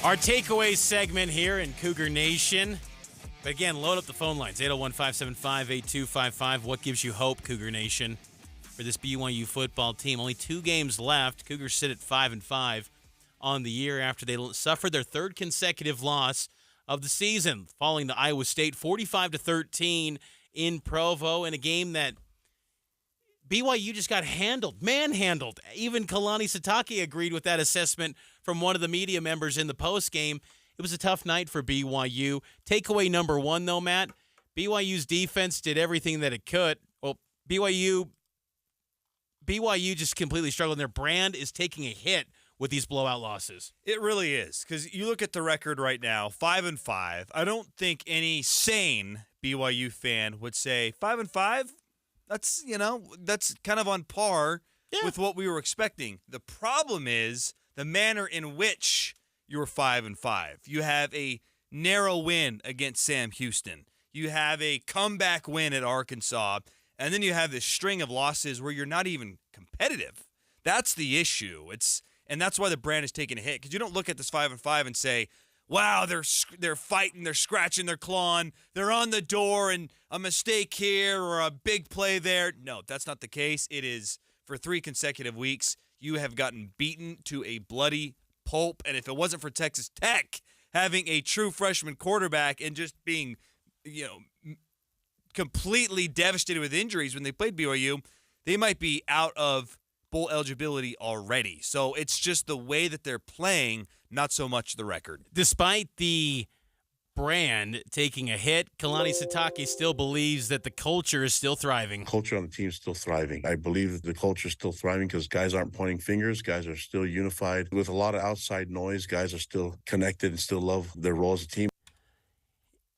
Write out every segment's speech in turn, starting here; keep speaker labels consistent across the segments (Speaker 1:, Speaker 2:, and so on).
Speaker 1: Our takeaway segment here in Cougar Nation. But again, load up the phone lines, 801-575-8255. What gives you hope, Cougar Nation, for this BYU football team? Only 2 games left. Cougars sit at 5-5 on the year after they suffered their 3rd consecutive loss of the season, falling to Iowa State 45-13 in Provo in a game that BYU just got manhandled. Even Kalani Sitake agreed with that assessment from one of the media members in the postgame. It was a tough night for BYU. Takeaway number 1, though, Matt, BYU's defense did everything that it could. Well, BYU just completely struggled, and their brand is taking a hit with these blowout losses.
Speaker 2: It really is, because you look at the record right now, 5-5. I don't think any sane BYU fan would say 5-5. That's kind of on par with what we were expecting. The problem is the manner in which you're 5-5. You have a narrow win against Sam Houston. You have a comeback win at Arkansas. And then you have this string of losses where you're not even competitive. That's the issue. And that's why the brand is taking a hit. Because you don't look at this 5-5 and say, wow, they're fighting, they're scratching, they're clawing, they're on the door, and a mistake here or a big play there. No, that's not the case. It is for 3 consecutive weeks, you have gotten beaten to a bloody pulp. And if it wasn't for Texas Tech having a true freshman quarterback and just being, completely devastated with injuries when they played BYU, they might be out of bowl eligibility already. So it's just the way that they're playing, not so much the record.
Speaker 1: Despite the brand taking a hit, Kalani Sitake still believes that the culture is still thriving.
Speaker 3: Culture on the team is still thriving. I believe that the culture is still thriving because guys aren't pointing fingers. Guys are still unified. With a lot of outside noise, guys are still connected and still love their role as a team.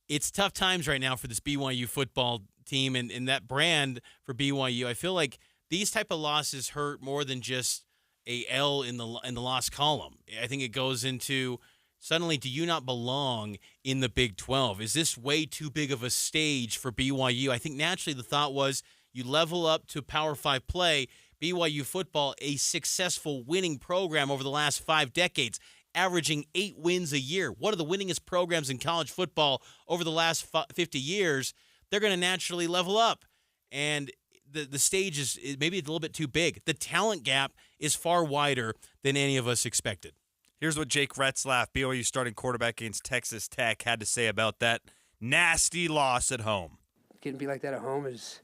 Speaker 1: It's tough times right now for this BYU football team and that brand for BYU. I feel like these type of losses hurt more than just a L in the loss column. I think it goes into suddenly, do you not belong in the Big 12? Is this way too big of a stage for BYU? I think naturally the thought was you level up to Power 5 play. BYU football, a successful winning program over the last 5 decades, averaging 8 wins a year. One of the winningest programs in college football over the last 50 years. They're going to naturally level up. And the stage is maybe a little bit too big. The talent gap is far wider than any of us expected.
Speaker 2: Here's what Jake Retzlaff, BYU starting quarterback against Texas Tech, had to say about that nasty loss at home.
Speaker 4: Getting beat like that at home is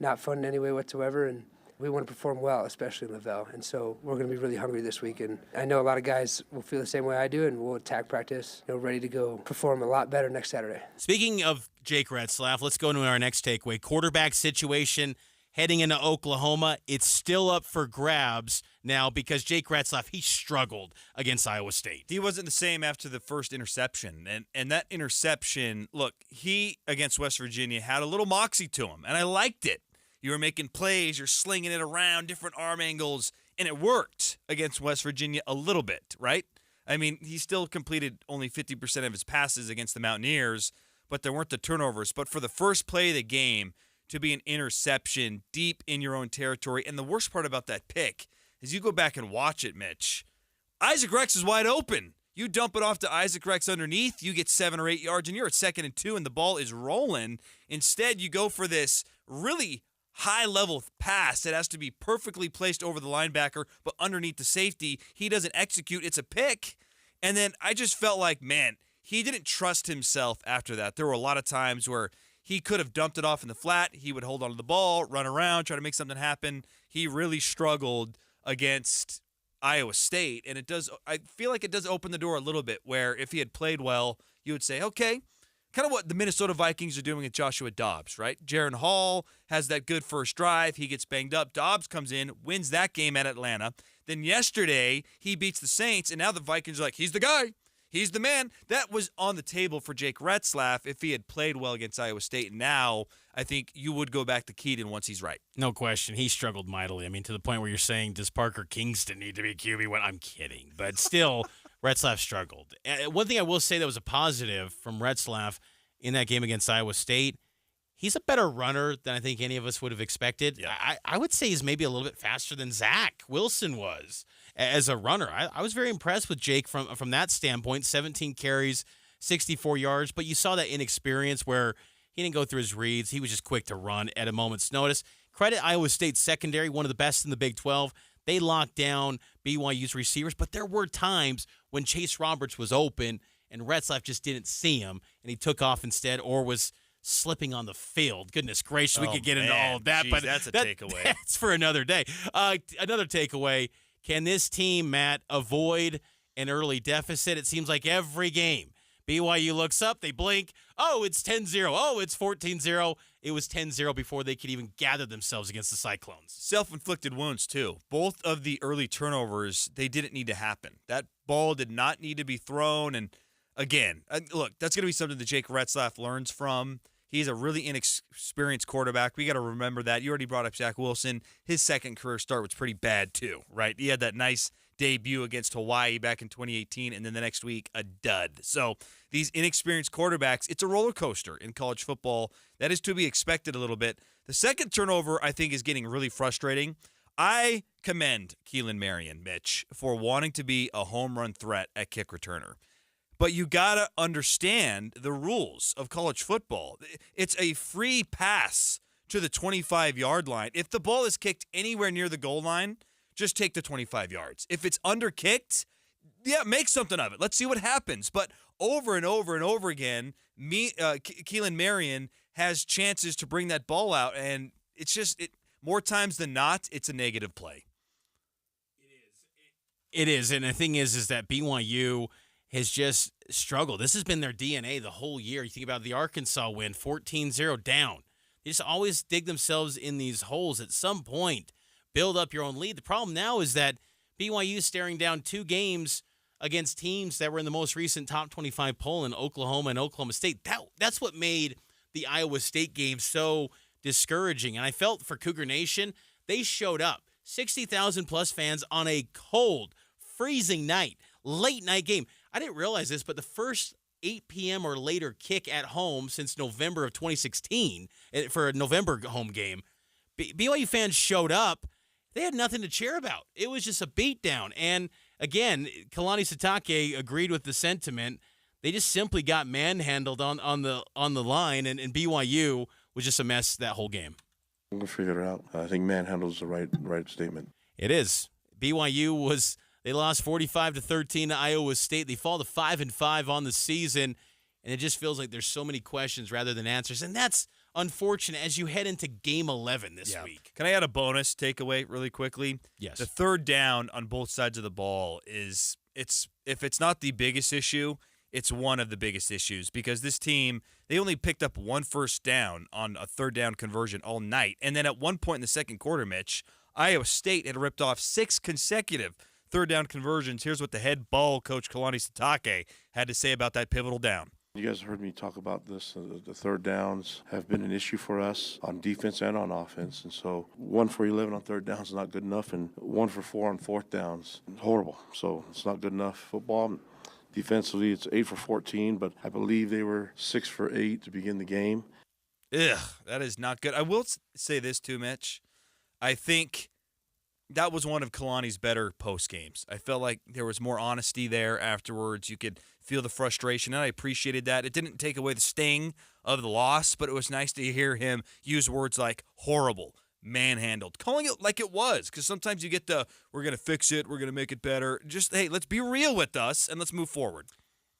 Speaker 4: not fun in any way whatsoever, and we want to perform well, especially in Lavelle. And so we're going to be really hungry this week. And I know a lot of guys will feel the same way I do, and we'll attack practice, ready to go perform a lot better next Saturday.
Speaker 1: Speaking of Jake Retzlaff, let's go to our next takeaway. Quarterback situation heading into Oklahoma. It's still up for grabs now because Jake Retzlaff, he struggled against Iowa State.
Speaker 2: He wasn't the same after the first interception. And that interception, look, he, against West Virginia, had a little moxie to him, and I liked it. You were making plays, you're slinging it around, different arm angles, and it worked against West Virginia a little bit, right? I mean, he still completed only 50% of his passes against the Mountaineers, but there weren't the turnovers. But for the first play of the game, to be an interception deep in your own territory, and the worst part about that pick is you go back and watch it, Mitch. Isaac Rex is wide open. You dump it off to Isaac Rex underneath, you get 7 or 8 yards, and you're at 2nd and 2, and the ball is rolling. Instead, you go for this really high-level pass that has to be perfectly placed over the linebacker, but underneath the safety. He doesn't execute. It's a pick. And then I just felt like, man, he didn't trust himself after that. There were a lot of times where he could have dumped it off in the flat. He would hold on to the ball, run around, try to make something happen. He really struggled against Iowa State, and I feel like it does open the door a little bit where if he had played well, you would say, okay, kind of what the Minnesota Vikings are doing with Joshua Dobbs, right? Jaron Hall has that good first drive. He gets banged up. Dobbs comes in, wins that game at Atlanta. Then yesterday, he beats the Saints, and now the Vikings are like, he's the guy. He's the man. That was on the table for Jake Retzlaff if he had played well against Iowa State. Now, I think you would go back to Keaton once he's right.
Speaker 1: No question. He struggled mightily. I mean, to the point where you're saying, does Parker Kingston need to be QB1? I'm kidding. But still, Retzlaff struggled. One thing I will say that was a positive from Retzlaff in that game against Iowa State, he's a better runner than I think any of us would have expected.
Speaker 2: Yeah.
Speaker 1: I would say he's maybe a little bit faster than Zach Wilson was. as a runner. I was very impressed with Jake from that standpoint. 17 carries, 64 yards, but you saw that inexperience where he didn't go through his reads. He was just quick to run at a moment's notice. Credit Iowa State's secondary, one of the best in the Big 12. They locked down BYU's receivers, but there were times when Chase Roberts was open and Retzlaff just didn't see him, and he took off instead or was slipping on the field. Goodness gracious, we could get into all of that, but
Speaker 2: that's a takeaway.
Speaker 1: That's for another day. Another takeaway, can this team, Matt, avoid an early deficit? It seems like every game, BYU looks up, they blink, oh, it's 10-0, oh, it's 14-0. It was 10-0 before they could even gather themselves against the Cyclones.
Speaker 2: Self-inflicted wounds, too. Both of the early turnovers, they didn't need to happen. That ball did not need to be thrown. And, again, look, that's going to be something that Jake Retzlaff learns from. He's a really inexperienced quarterback. We got to remember that. You already brought up Zach Wilson. His second career start was pretty bad, too, right? He had that nice debut against Hawaii back in 2018, and then the next week, a dud. So these inexperienced quarterbacks, it's a roller coaster in college football. That is to be expected a little bit. The second turnover, I think, is getting really frustrating. I commend Keelan Marion, Mitch, for wanting to be a home run threat at kick returner. But you got to understand the rules of college football. It's a free pass to the 25-yard line. If the ball is kicked anywhere near the goal line, just take the 25 yards. If it's under-kicked, yeah, make something of it. Let's see what happens. But over and over and over again, Keelan Marion has chances to bring that ball out, and it's just more times than not, it's a negative play.
Speaker 1: It is, and the thing is that BYU has just struggled. This has been their DNA the whole year. You think about the Arkansas win, 14-0 down. They just always dig themselves in these holes at some point. Build up your own lead. The problem now is that BYU is staring down 2 games against teams that were in the most recent top 25 poll in Oklahoma and Oklahoma State. That's what made the Iowa State game so discouraging. And I felt for Cougar Nation, they showed up. 60,000 plus fans on a cold, freezing night, late night game. I didn't realize this, but the first 8 p.m. or later kick at home since November of 2016 for a November home game, BYU fans showed up. They had nothing to cheer about. It was just a beatdown. And again, Kalani Sitake agreed with the sentiment. They just simply got manhandled on the line, and BYU was just a mess that whole game.
Speaker 3: We'll figure it out. I think manhandle is the right statement.
Speaker 1: It is. BYU they lost 45-13 to Iowa State. They fall to 5-5 on the season, and it just feels like there's so many questions rather than answers. And that's unfortunate as you head into Game 11 this week.
Speaker 2: Can I add a bonus takeaway really quickly?
Speaker 1: Yes.
Speaker 2: The third down on both sides of the ball if it's not the biggest issue, it's one of the biggest issues because this team, they only picked up 1 first down on a third down conversion all night. And then at one point in the second quarter, Mitch, Iowa State had ripped off 6 consecutive third down conversions. Here's what the head ball coach Kalani Sitake had to say about that pivotal down.
Speaker 3: You guys heard me talk about this. The third downs have been an issue for us on defense and on offense. And so 1 for 11 on third downs is not good enough, and 1 for 4 on fourth downs, horrible. So it's not good enough football. Defensively, it's 8 for 14, but I believe they were 6 for 8 to begin the game.
Speaker 2: Ugh, that is not good. I will say this too, Mitch. I think that was one of Kalani's better post games. I felt like there was more honesty there afterwards. You could feel the frustration, and I appreciated that. It didn't take away the sting of the loss, but it was nice to hear him use words like horrible, manhandled, calling it like it was, because sometimes you get we're going to fix it, we're going to make it better. Just, hey, let's be real with us, and let's move forward.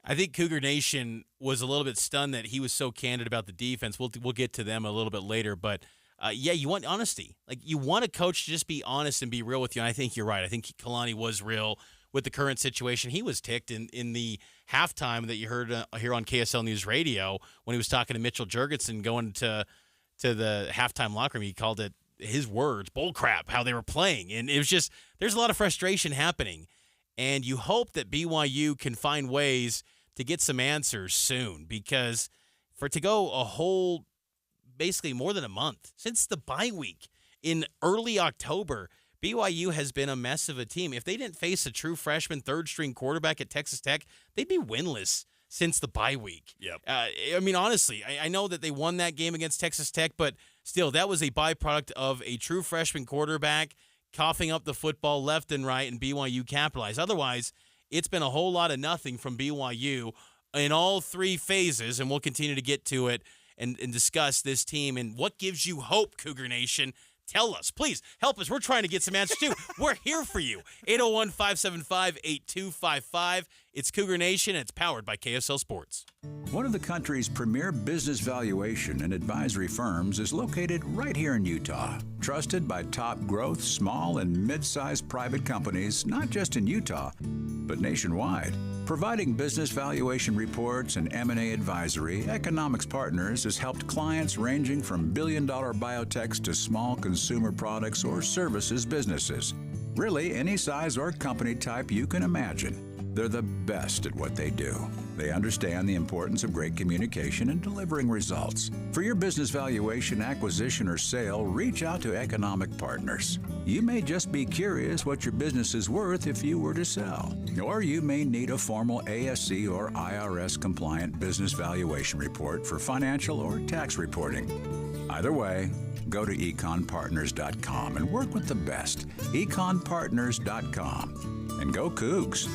Speaker 1: I think Cougar Nation was a little bit stunned that he was so candid about the defense. We'll get to them a little bit later, but yeah, you want honesty. Like, you want a coach to just be honest and be real with you, and I think you're right. I think Kalani was real with the current situation. He was ticked in the halftime that you heard here on KSL News Radio when he was talking to Mitchell Juergensen going to the halftime locker room. He called it, his words, bull crap, how they were playing. And it was just, there's a lot of frustration happening. And you hope that BYU can find ways to get some answers soon, because for it to go a whole, basically more than a month since the bye week in early October, BYU has been a mess of a team. If they didn't face a true freshman third-string quarterback at Texas Tech, they'd be winless since the bye week.
Speaker 2: Yep.
Speaker 1: I mean, honestly, I know that they won that game against Texas Tech, but still, that was a byproduct of a true freshman quarterback coughing up the football left and right, and BYU capitalized. Otherwise, it's been a whole lot of nothing from BYU in all three phases, and we'll continue to get to it and discuss this team and what gives you hope, Cougar Nation. Tell us. Please help us. We're trying to get some answers, too. We're here for you. 801-575-8255. It's Cougar Nation, and it's powered by KSL Sports.
Speaker 5: One of the country's premier business valuation and advisory firms is located right here in Utah. Trusted by top growth, small and mid-sized private companies, not just in Utah, but nationwide. Providing business valuation reports and M&A advisory, Economics Partners has helped clients ranging from billion-dollar biotechs to small consumer products or services businesses. Really, any size or company type you can imagine. They're the best at what they do. They understand the importance of great communication and delivering results. For your business valuation, acquisition, or sale, reach out to Economic Partners. You may just be curious what your business is worth if you were to sell. Or you may need a formal ASC or IRS compliant business valuation report for financial or tax reporting. Either way, go to econpartners.com and work with the best. econpartners.com. And go Cougs.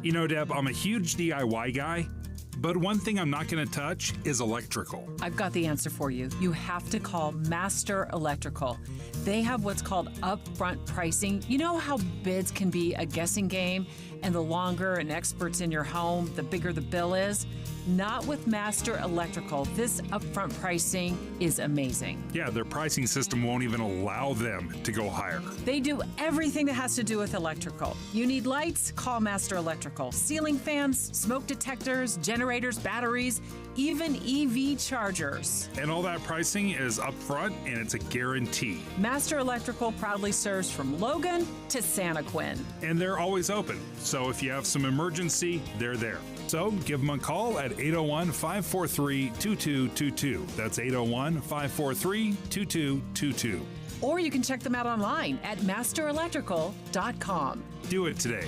Speaker 6: You know, Deb, I'm a huge DIY guy, but one thing I'm not going to touch is electrical.
Speaker 7: I've got the answer for you. You have to call Master Electrical. They have what's called upfront pricing. You know how bids can be a guessing game, and the longer an expert's in your home, the bigger the bill is? Not with Master Electrical. This upfront pricing is amazing.
Speaker 6: Yeah, their pricing system won't even allow them to go higher.
Speaker 7: They do everything that has to do with electrical. You need lights? Call Master Electrical. Ceiling fans, smoke detectors, generators, batteries, even EV chargers.
Speaker 6: And all that pricing is upfront, and it's a guarantee.
Speaker 7: Master Electrical proudly serves from Logan to Santaquin.
Speaker 6: And they're always open, so if you have some emergency, they're there. So give them a call at 801-543-2222. That's 801-543-2222.
Speaker 7: Or you can check them out online at masterelectrical.com.
Speaker 6: Do it today.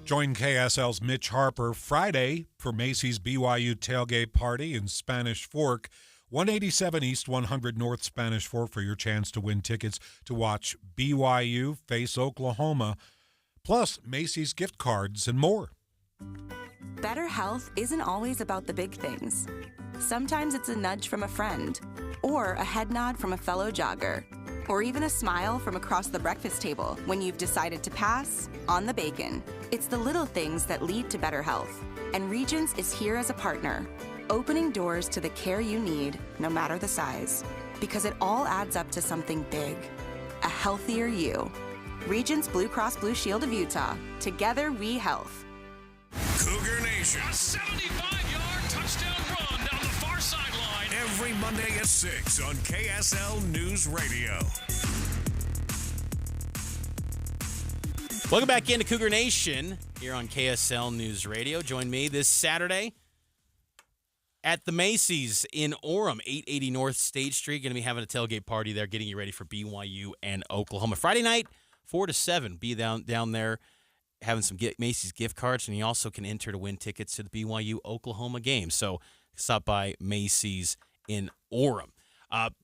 Speaker 8: Join KSL's Mitch Harper Friday for Macy's BYU Tailgate Party in Spanish Fork, 187 East 100 North Spanish Fork, for your chance to win tickets to watch BYU face Oklahoma, plus Macy's gift cards and more.
Speaker 9: Better health isn't always about the big things. Sometimes it's a nudge from a friend, or a head nod from a fellow jogger, or even a smile from across the breakfast table when you've decided to pass on the bacon. It's the little things that lead to better health, and Regents is here as a partner, opening doors to the care you need, no matter the size, because it all adds up to something big, a healthier you. Regents Blue Cross Blue Shield of Utah. Together we health.
Speaker 10: Cougar Nation. A 75-yard touchdown run down the far sideline. Every Monday at 6 on KSL News Radio.
Speaker 1: Welcome back into Cougar Nation here on KSL News Radio. Join me this Saturday at the Macy's in Orem, 880 North State Street. Going to be having a tailgate party there, getting you ready for BYU and Oklahoma. Friday night, 4 to 7. Be down there having some Macy's gift cards, and you also can enter to win tickets to the BYU-Oklahoma game. So stop by Macy's in Orem.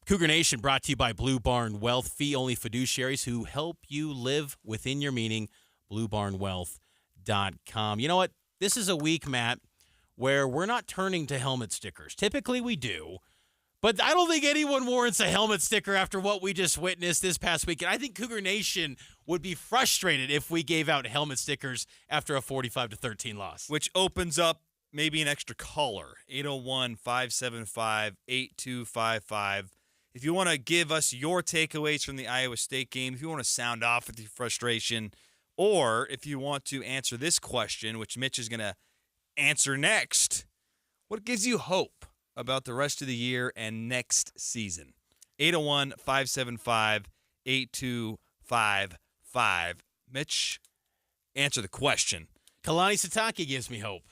Speaker 1: Cougar Nation brought to you by Blue Barn Wealth, fee-only fiduciaries who help you live within your meaning, bluebarnwealth.com. You know what? This is a week, Matt, where we're not turning to helmet stickers. Typically we do, but I don't think anyone warrants a helmet sticker after what we just witnessed this past week. And I think Cougar Nation would be frustrated if we gave out helmet stickers after a 45-13 loss.
Speaker 2: Which opens up maybe an extra caller, 801-575-8255. If you want to give us your takeaways from the Iowa State game, if you want to sound off with your frustration, or if you want to answer this question, which Mitch is going to answer next, what gives you hope about the rest of the year and next season? 801-575-8255. Mitch, answer the question.
Speaker 1: Kalani Sitake gives me hope.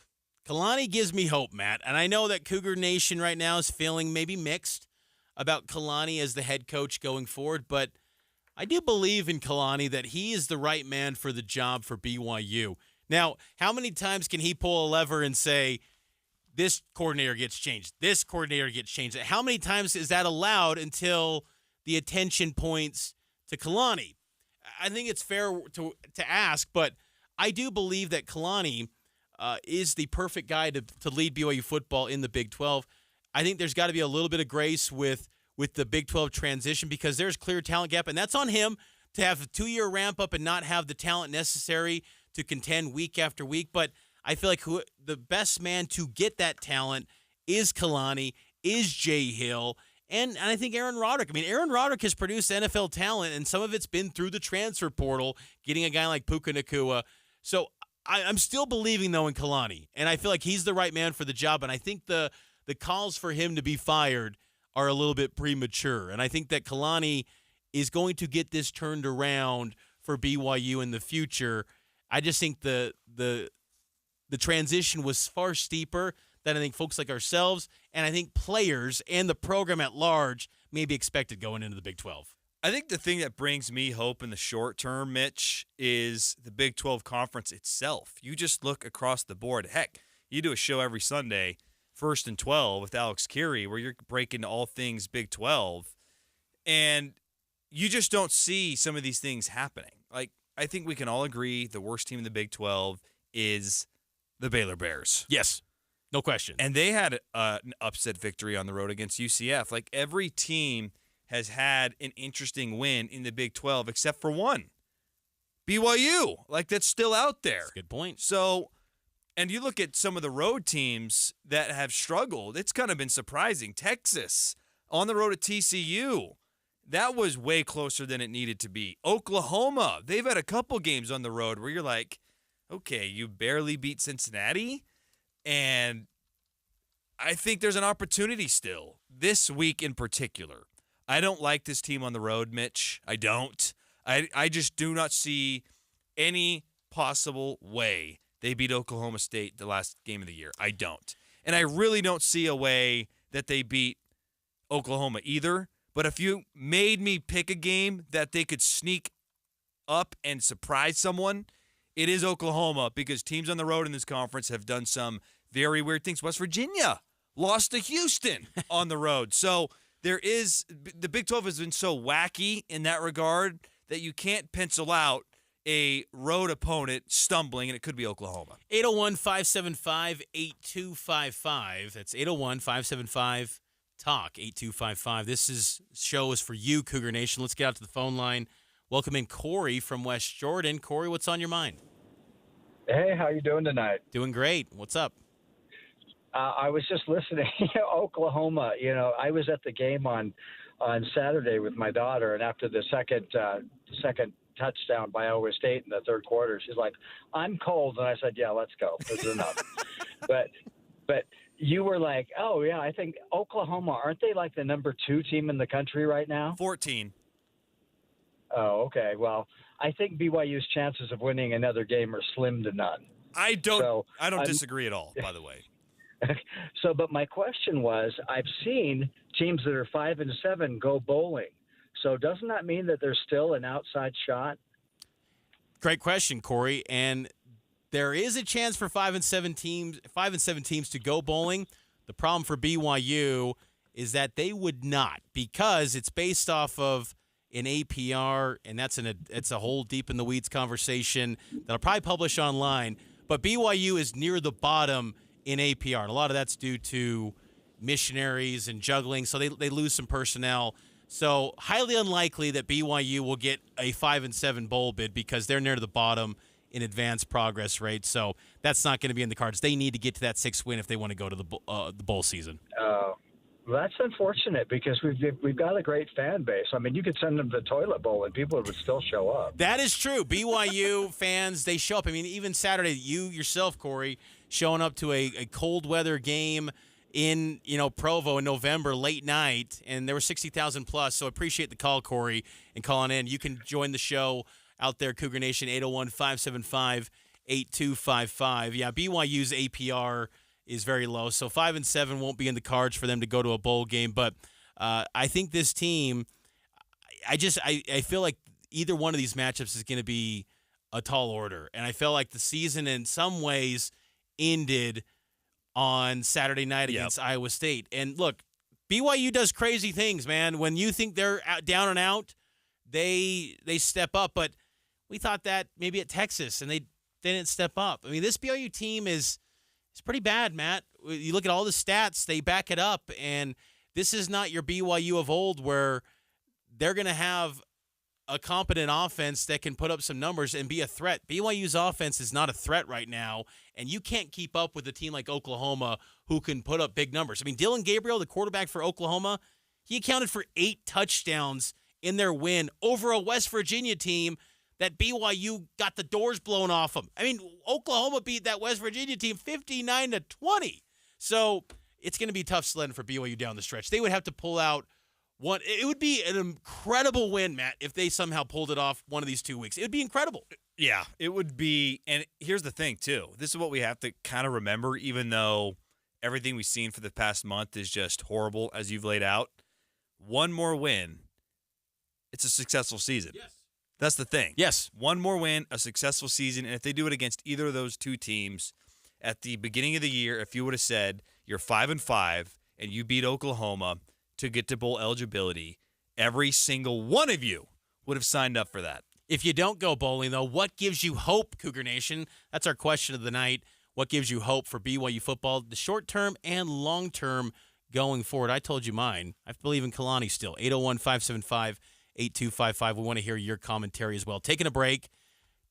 Speaker 1: Kalani gives me hope, Matt. And I know that Cougar Nation right now is feeling maybe mixed about Kalani as the head coach going forward, but I do believe in Kalani that he is the right man for the job for BYU. Now, how many times can he pull a lever and say, this coordinator gets changed, this coordinator gets changed? How many times is that allowed until the attention points to Kalani. I think it's fair to ask, but I do believe that Kalani is the perfect guy to lead BYU football in the Big 12. I think there's got to be a little bit of grace with the Big 12 transition because there's clear talent gap, and that's on him to have a 2-year ramp up and not have the talent necessary to contend week after week. But I feel like the best man to get that talent is Kalani, is Jay Hill, and I think Aaron Roderick. I mean, Aaron Roderick has produced NFL talent, and some of it's been through the transfer portal, getting a guy like Puka Nacua. So I'm still believing, though, in Kalani, and I feel like he's the right man for the job, and I think the calls for him to be fired are a little bit premature, and I think that Kalani is going to get this turned around for BYU in the future. I just think the transition was far steeper than I think folks like ourselves and I think players and the program at large may be expected going into the Big 12.
Speaker 2: I think the thing that brings me hope in the short term, Mitch, is the Big 12 conference itself. You just look across the board. Heck, you do a show every Sunday, First and 12 with Alex Keary, where you're breaking all things Big 12, and you just don't see some of these things happening. Like, I think we can all agree the worst team in the Big 12 is the Baylor Bears.
Speaker 1: Yes, no question.
Speaker 2: And they had an upset victory on the road against UCF. Like, every team has had an interesting win in the Big 12 except for one. BYU, like, that's still out there.
Speaker 1: That's a good point.
Speaker 2: So, and you look at some of the road teams that have struggled, it's kind of been surprising. Texas, on the road at TCU, that was way closer than it needed to be. Oklahoma, they've had a couple games on the road where you're like, okay, you barely beat Cincinnati, and I think there's an opportunity still, this week in particular. I don't like this team on the road, Mitch. I don't. I just do not see any possible way they beat Oklahoma State the last game of the year. I don't. And I really don't see a way that they beat Oklahoma either. But if you made me pick a game that they could sneak up and surprise someone, it is Oklahoma, because teams on the road in this conference have done some very weird things. West Virginia lost to Houston on the road. So the Big 12 has been so wacky in that regard that you can't pencil out a road opponent stumbling, and it could be Oklahoma.
Speaker 1: 801-575-8255. That's 801-575-TALK, 8255. This show is for you, Cougar Nation. Let's get out to the phone line. Welcome in Corey from West Jordan. Corey, what's on your mind?
Speaker 11: Hey, how you doing tonight?
Speaker 1: Doing great. What's up?
Speaker 11: I was just listening. Oklahoma, I was at the game on Saturday with my daughter, and after the second touchdown by Iowa State in the third quarter, she's like, "I'm cold," and I said, "Yeah, let's go. This is enough." but you were like, "Oh yeah, I think Oklahoma, aren't they like the number 2 team in the country right now?"
Speaker 2: 14.
Speaker 11: Oh, okay. Well, I think BYU's chances of winning another game are slim to none.
Speaker 2: I don't disagree at all, by the way.
Speaker 11: But my question was, I've seen teams that are 5-7 go bowling. So doesn't that mean that there's still an outside shot?
Speaker 1: Great question, Corey. And there is a chance for 5-7 teams to go bowling. The problem for BYU is that they would not, because it's based off of an APR, and it's a whole deep in the weeds conversation that I'll probably publish online. But BYU is near the bottom in APR, and a lot of that's due to missionaries and juggling, so they lose some personnel. So highly unlikely that BYU will get a 5-7 bowl bid, because they're near the bottom in advanced progress rate. So that's not going to be in the cards. They need to get to that 6th win if they want to go to the bowl season.
Speaker 11: That's unfortunate, because we've got a great fan base. I mean, you could send them to the toilet bowl and people would still show up.
Speaker 1: That is true. BYU fans, they show up. I mean, even Saturday, you yourself, Corey, showing up to a cold weather game in Provo in November, late night, and there were 60,000 plus. So appreciate the call, Corey, and calling in. You can join the show out there, Cougar Nation, 801-575-8255. Yeah, BYU's APR is very low, so 5-7 won't be in the cards for them to go to a bowl game. But I think this team, I feel like either one of these matchups is going to be a tall order, and I feel like the season in some ways ended on Saturday night against Iowa State. And look, BYU does crazy things, man. When you think they're down and out, they step up. But we thought that maybe at Texas, and they didn't step up. I mean, this BYU team is pretty bad, Matt. You look at all the stats, they back it up, and this is not your BYU of old where they're going to have a competent offense that can put up some numbers and be a threat. BYU's offense is not a threat right now, and you can't keep up with a team like Oklahoma who can put up big numbers. I mean, Dylan Gabriel, the quarterback for Oklahoma, he accounted for 8 touchdowns in their win over a West Virginia team that BYU got the doors blown off them. I mean, Oklahoma beat that West Virginia team 59-20. So it's going to be tough sledding for BYU down the stretch. They would have to pull out one. It would be an incredible win, Matt, if they somehow pulled it off one of these 2 weeks. It would be incredible.
Speaker 2: Yeah, it would be. And here's the thing, too. This is what we have to kind of remember, even though everything we've seen for the past month is just horrible, as you've laid out. One more win, it's a successful season.
Speaker 1: Yes.
Speaker 2: That's the thing.
Speaker 1: Yes.
Speaker 2: One more win, a successful season. And if they do it against either of those two teams at the beginning of the year, if you would have said you're 5-5 and you beat Oklahoma to get to bowl eligibility, every single one of you would have signed up for that.
Speaker 1: If you don't go bowling, though, what gives you hope, Cougar Nation? That's our question of the night. What gives you hope for BYU football, the short term and long term going forward? I told you mine. I believe in Kalani still. 801-575-8255. We want to hear your commentary as well. Taking a break.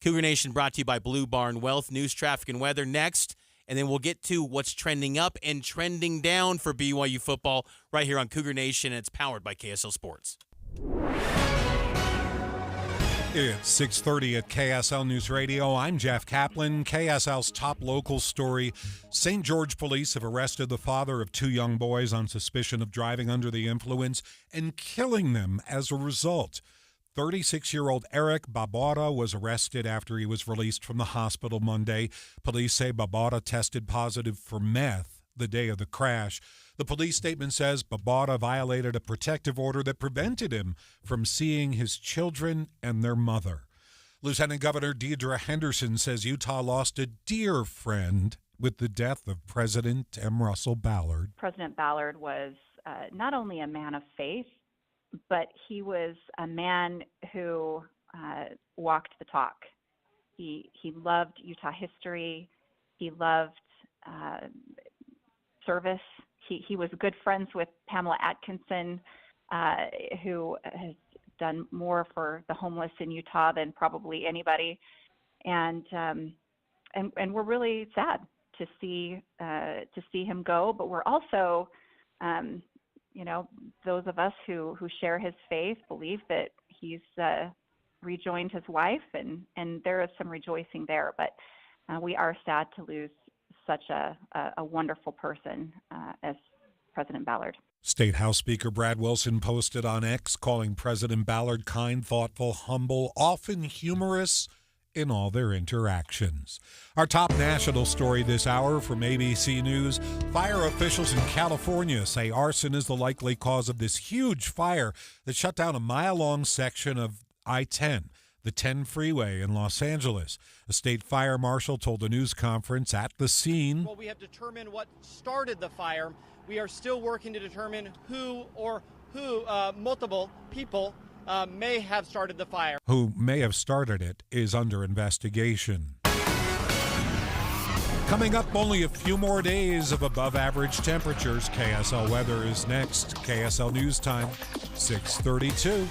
Speaker 1: Cougar Nation brought to you by Blue Barn Wealth. News, traffic, and weather next. And then we'll get to what's trending up and trending down for BYU football right here on Cougar Nation. And it's powered by KSL Sports.
Speaker 8: It's 6:30 at KSL News Radio. I'm Jeff Kaplan. KSL's top local story. St. George police have arrested the father of 2 young boys on suspicion of driving under the influence and killing them as a result. 36-year-old Eric Babauta was arrested after he was released from the hospital Monday. Police say Babauta tested positive for meth the day of the crash. The police statement says Babauta violated a protective order that prevented him from seeing his children and their mother. Lieutenant Governor Deidre Henderson says Utah lost a dear friend with the death of President M. Russell Ballard.
Speaker 12: President Ballard was not only a man of faith, but he was a man who walked the talk. He loved Utah history. He loved service. He was good friends with Pamela Atkinson, who has done more for the homeless in Utah than probably anybody, and we're really sad to see him go. But we're also, those of us who share his faith believe that he's rejoined his wife, and there is some rejoicing there. But we are sad to lose such a wonderful person as President Ballard.
Speaker 8: State House Speaker Brad Wilson posted on X calling President Ballard kind, thoughtful, humble, often humorous in all their interactions. Our top national story this hour from ABC News. Fire officials in California say arson is the likely cause of this huge fire that shut down a mile-long section of I-10. The 10 freeway in Los Angeles. A state fire marshal told a news conference at the scene.
Speaker 13: Well, we have determined what started the fire. We are still working to determine who multiple people may have started the fire.
Speaker 8: Who may have started it is under investigation. Coming up, only a few more days of above-average temperatures. KSL weather is next. KSL News Time, 6:32.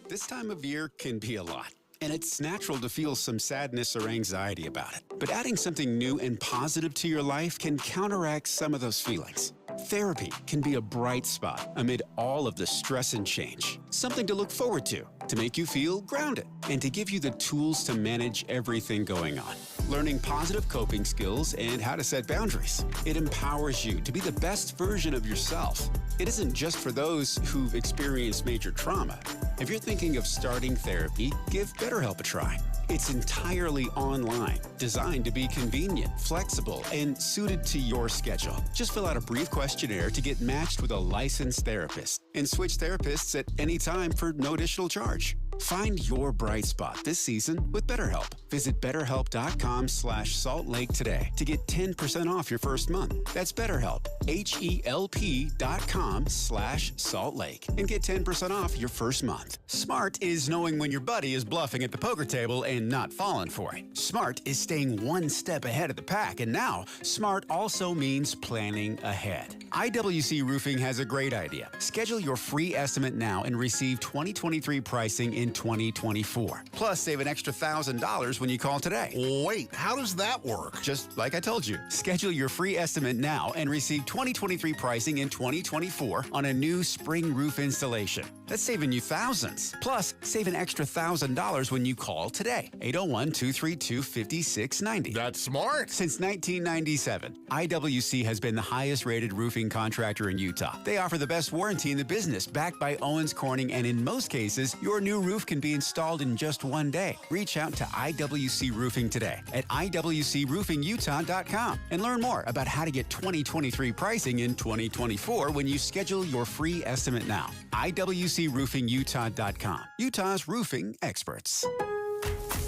Speaker 14: This time of year can be a lot, and it's natural to feel some sadness or anxiety about it. But adding something new and positive to your life can counteract some of those feelings. Therapy can be a bright spot amid all of the stress and change. Something to look forward to make you feel grounded, and to give you the tools to manage everything going on. Learning positive coping skills and how to set boundaries. It empowers you to be the best version of yourself. It isn't just for those who've experienced major trauma. If you're thinking of starting therapy, give BetterHelp a try. It's entirely online, designed to be convenient, flexible, and suited to your schedule. Just fill out a brief questionnaire to get matched with a licensed therapist and switch therapists at any time for no additional charge. Find your bright spot this season with BetterHelp. Visit BetterHelp.com/Salt Lake today to get 10% off your first month. That's BetterHelp, HELP.com/Salt Lake, and get 10% off your first month. Smart is knowing when your buddy is bluffing at the poker table and not falling for it. Smart is staying one step ahead of the pack, and now smart also means planning ahead. IWC Roofing has a great idea. Schedule your free estimate now and receive 2023 pricing in 2024. Plus, save an extra $1,000 when you call today.
Speaker 10: Wait, how does that work?
Speaker 14: Just like I told you. Schedule your free estimate now and receive 2023 pricing in 2024 on a new spring roof installation. That's saving you thousands. Plus, save an extra $1,000 when you call today. 801-232-5690.
Speaker 10: That's smart.
Speaker 14: Since 1997, IWC has been the highest rated roofing contractor in Utah. They offer the best warranty in the business, backed by Owens Corning, and in most cases, your new roof can be installed in just one day. Reach out to IWC Roofing today at IWCRoofingUtah.com and learn more about how to get 2023 pricing in 2024 when you schedule your free estimate now. IWCRoofingUtah.com. Utah's roofing experts.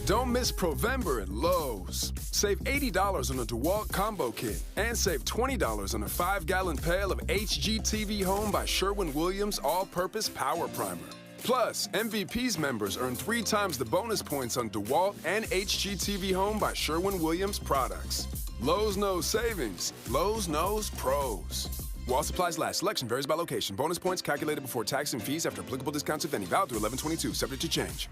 Speaker 15: Don't miss Provember at Lowe's. Save $80 on a DeWalt Combo Kit and save $20 on a 5-gallon pail of HGTV Home by Sherwin-Williams All-Purpose Power Primer. Plus, MVP's members earn 3 times the bonus points on DeWalt and HGTV Home by Sherwin-Williams products. Lowe's knows savings. Lowe's knows pros. While supplies last, selection varies by location. Bonus points calculated before tax and fees after applicable discounts, if any. Valid through 11/22, subject to change.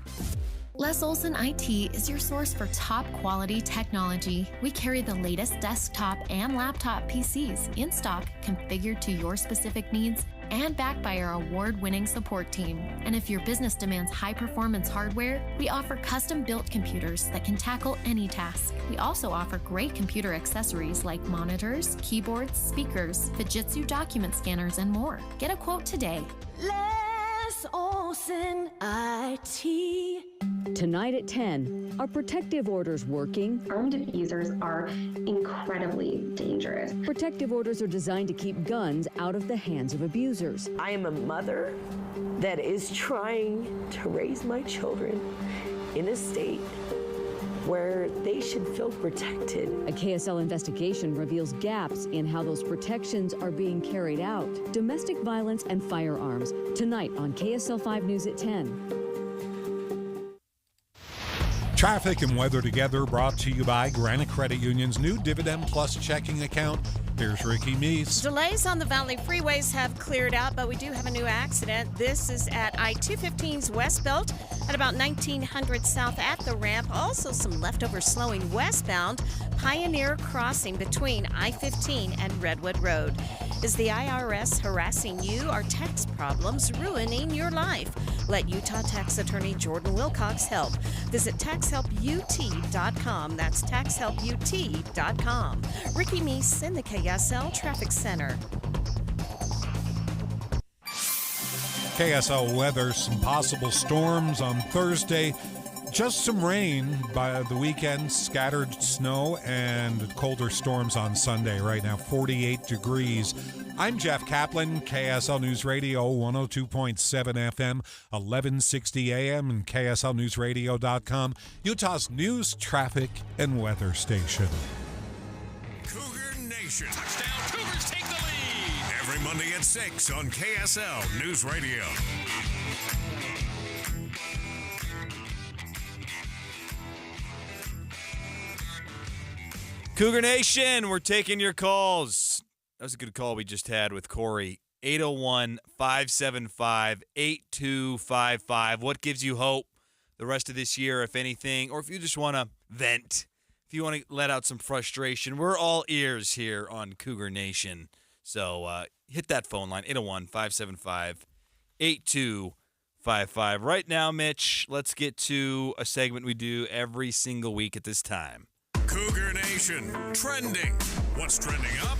Speaker 16: Les Olson IT is your source for top quality technology. We carry the latest desktop and laptop PCs in stock, configured to your specific needs, and backed by our award-winning support team. And if your business demands high-performance hardware, we offer custom-built computers that can tackle any task. We also offer great computer accessories like monitors, keyboards, speakers, Fujitsu document scanners, and more. Get a quote today.
Speaker 17: Les Olson IT.
Speaker 18: Tonight at 10, are protective orders working?
Speaker 19: Armed abusers are incredibly dangerous.
Speaker 18: Protective orders are designed to keep guns out of the hands of abusers.
Speaker 20: I am a mother that is trying to raise my children in a state where they should feel protected.
Speaker 18: A KSL investigation reveals gaps in how those protections are being carried out. Domestic violence and firearms, tonight on KSL 5 News at 10.
Speaker 8: Traffic and weather together, brought to you by Granite Credit Union's new Dividend Plus checking account. Here's Ricky Meese.
Speaker 21: Delays on the Valley freeways have cleared out, but we do have a new accident. This is at I-215's West Belt at about 1900 south at the ramp. Also some leftover slowing westbound Pioneer Crossing between I-15 and Redwood Road. Is the IRS harassing you? Are tax problems ruining your life? Let Utah tax attorney Jordan Wilcox help. Visit taxhelput.com. That's taxhelput.com. Ricky Meese in the KSL Traffic Center.
Speaker 8: KSL weather, some possible storms on Thursday. Just some rain by the weekend, scattered snow, and colder storms on Sunday. Right now, 48 degrees. I'm Jeff Kaplan, KSL News Radio, 102.7 FM, 1160 AM, and KSLNewsRadio.com, Utah's news, traffic, and weather station.
Speaker 10: Cougar Nation. Touchdown, Cougars take the lead. Every Monday at 6 on KSL News Radio.
Speaker 2: Cougar Nation, we're taking your calls. That was a good call we just had with Corey. 801-575-8255. What gives you hope the rest of this year, if anything, or if you just want to vent, if you want to let out some frustration, we're all ears here on Cougar Nation. So hit that phone line, 801-575-8255. Right now, Mitch, let's get to a segment we do every single week at this time.
Speaker 10: Cougar Nation, trending. What's trending up